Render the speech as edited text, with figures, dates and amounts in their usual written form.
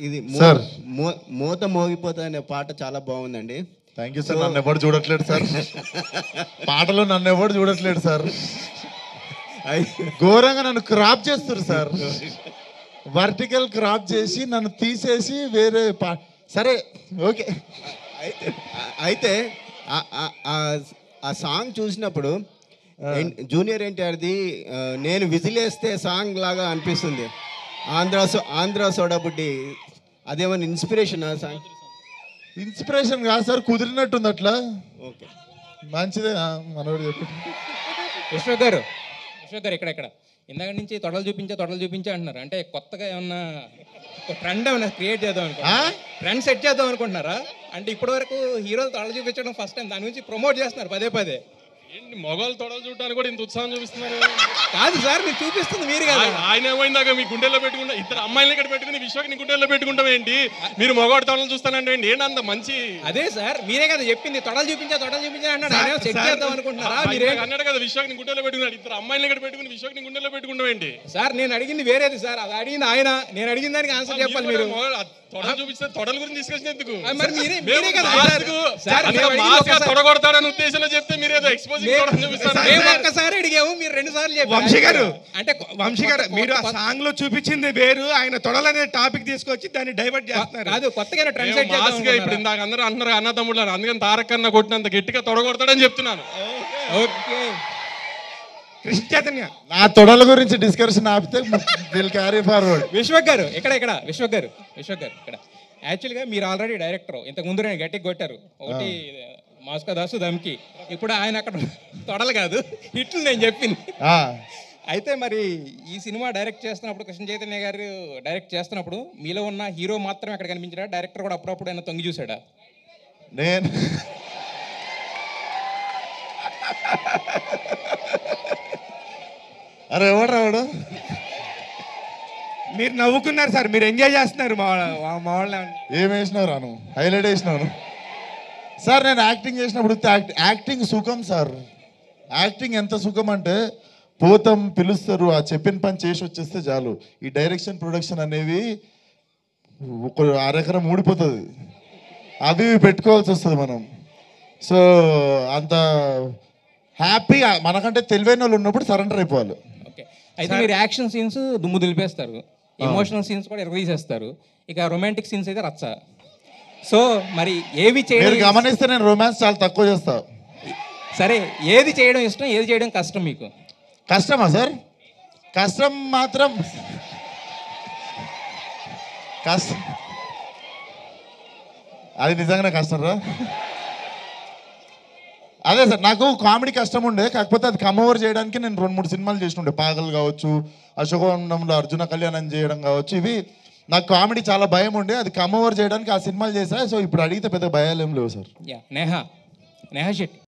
ఇది సార్ మూత మోగిపోతా అనే పాట చాలా బాగుందండి. Thank you sir. నన్ను ఎవరు చూడట్లేదు సార్, పాటలో నన్ను ఎవరు చూడట్లేదు సార్. ఘోరంగా నన్ను క్రాప్ చేస్తారు సార్, వర్టికల్ క్రాప్ చేసి నన్ను తీసేసి వేరే సరే ఓకే. అయితే ఆ సాంగ్ చూసినప్పుడు జూనియర్ ఎన్టీఆర్ది నేను విజిలేస్తే సాంగ్ లాగా అనిపిస్తుంది. ఆంధ్ర సోడా బుడ్డి అదేమన్నా ఇన్స్పిరేషన్ ఆ సాంగ్? ఇన్స్పిరేషన్ కాదు సార్, కుదిరినట్టుంది అట్లా. ఓకే, మంచిదే మనోడు చెప్పి. విశ్వక్ గారు ఇక్కడ ఇందాక నుంచి తొడలు చూపించే అంటున్నారు. అంటే కొత్తగా ఏమన్నా ట్రెండ్ ఏమన్నా క్రియేట్ చేద్దాం అనుకుంటున్నారా? ట్రెండ్ సెట్ చేద్దాం అనుకుంటున్నారా? అంటే ఇప్పటి వరకు హీరోలు తొడలు చూపించడం ఫస్ట్ టైం, దాని గురించి ప్రమోట్ చేస్తున్నారు పదే. ఏంటి మొగలు తొడలు చూడడానికి కూడా ఇంత ఉత్సాహం చూపిస్తున్నారు? కాదు సార్, మీరు చూపిస్తుంది మీరు కదా. ఆయన ఏమైందాక మీ గుండెల్లో పెట్టుకుంటా, ఇద్దరు అమ్మాయిలు ఇక్కడ పెట్టుకుని విశ్వకి నీ గుండెల్లో పెట్టుకుంటాం ఏంటి? మీరు మొగోడు తొడలు చూస్తానంటే ఏంటి? ఏంటి మంచి? అదే సార్, మీరే కదా చెప్పింది తొడలు చూపించా అన్నాడు. ఆయన సెట్ చేద్దాం అనుకుంటున్నారా? మీరే అన్నాడు కదా విశ్వకి నీ గుండెల్లో పెట్టుకున్నాడు. ఇద్దరు అమ్మాయిలు ఇక్కడ పెట్టుకుని విశ్వకి నీ గుండెల్లో పెట్టుకుంటాం ఏంటి? సార్ నేను అడిగింది వేరేది సార్, అది అడిగింది ఆయన. నేను అడిగిన దానికి ఆన్సర్ చెప్పాలి మీరు. తొడలు చూపిస్తే తొడల గురించి డిస్కషన్ ఎందుకు? మరి మీరే కదా తొడగొడతాడని ఉద్దేశంలో చెప్తే మీరేదో ఎక్స్పోజింగ్ చూపిస్తారు. ఒక్కసారి అడిగాము, మీరు 2 సార్లు చెప్పారు. వంశీ గారు మీరు ఆ సాంగ్ లో చూపించింది వేరు, ఆయన తొడలనే టాపిక్ తీసుకొచ్చి దాన్ని డైవర్ట్ చేస్తున్నారు. కాదు, కొత్తగా ట్రెండ్ సెట్ మాస్ గా ఇప్పుడు ఇందాక అందరూ అంటున్నారు అన్న తమ్ముళ్ళు, అందుకని తారక్ అన్న కొట్టినంత గట్టిగా తొడగొడతాడని చెప్తున్నాను. ఓకే, కృష్ణ చైతన్య నా తొడల గురించి డిస్కషన్ ఆపితే విల్ క్యారీ ఫార్వర్డ్. విశ్వక్ గారు విశ్వక్ గారు ఇక్కడ యాక్చువల్గా మీరు ఆల్రెడీ డైరెక్టర్. ఇంతకు ముందు నేను గట్టిగా కొట్టారు ఒకటి మాస్కా దాసు దమ్కి. ఇప్పుడు ఆయన అక్కడ తొడలు కాదు హిట్లు నేను చెప్పింది. అయితే మరి ఈ సినిమా డైరెక్ట్ చేస్తున్నప్పుడు, కృష్ణ చైతన్య గారు డైరెక్ట్ చేస్తున్నప్పుడు మీలో ఉన్న హీరో మాత్రమే అక్కడ కనిపించాడా? డైరెక్టర్ కూడా అప్పుడప్పుడు ఆయన తొంగి చూసాడా? నేను అరే ఎవడు మీరు నవ్వుకున్నారు సార్, మీరు ఎంజాయ్ చేస్తున్నారు మా వాళ్ళ. ఏం వేసినావు రాను, హైలైట్ వేసినాను సార్. నేను యాక్టింగ్ చేసినప్పుడు యాక్టింగ్ సుఖం సార్. యాక్టింగ్ ఎంత సుఖం అంటే పోతాం, పిలుస్తారు, ఆ చెప్పిన పని చేసి వచ్చేస్తే చాలు. ఈ డైరెక్షన్ ప్రొడక్షన్ అనేవి ఒక అరెకరం ఊడిపోతుంది, అవి పెట్టుకోవాల్సి వస్తుంది మనం. సో అంత హ్యాపీ, మనకంటే తెలివైన వాళ్ళు ఉన్నప్పుడు సరెండర్ అయిపోవాలి. ఓకే, అయితే మీరు యాక్షన్ సీన్స్ దుమ్ము దులిపేస్తారు, ఎమోషనల్ సీన్స్ కూడా ఎరగదీసేస్తారు, ఇక రొమాంటిక్ సీన్స్ అయితే రచ్చ. సో మరి ఏవి చేయడం గమనిస్తే నేను రొమాన్స్ చాలా తక్కువ చేస్తా. సరే, ఏది చేయడం ఇష్టం, ఏది చేయడం కష్టం మీకు? కష్టమా సార్? కష్టం మాత్రం కష్టం, అది నిజంగానే కష్టం రా. అదే సార్, నాకు కామెడీ కష్టం ఉండే, కాకపోతే అది కమ్ ఓవర్ చేయడానికి నేను 2-3 సినిమాలు చేసినుండే. పాగల్ కావచ్చు, అశోకవనంలో అర్జున కళ్యాణం చేయడం కావచ్చు. ఇవి నాకు కామెడీ చాలా భయం ఉండే, అది కమ్ ఓవర్ చేయడానికి ఆ సినిమాలు చేశా. సో ఇప్పుడు అడిగితే పెద్ద భయాలు ఏం లేవు సార్. నేహా శెట్టి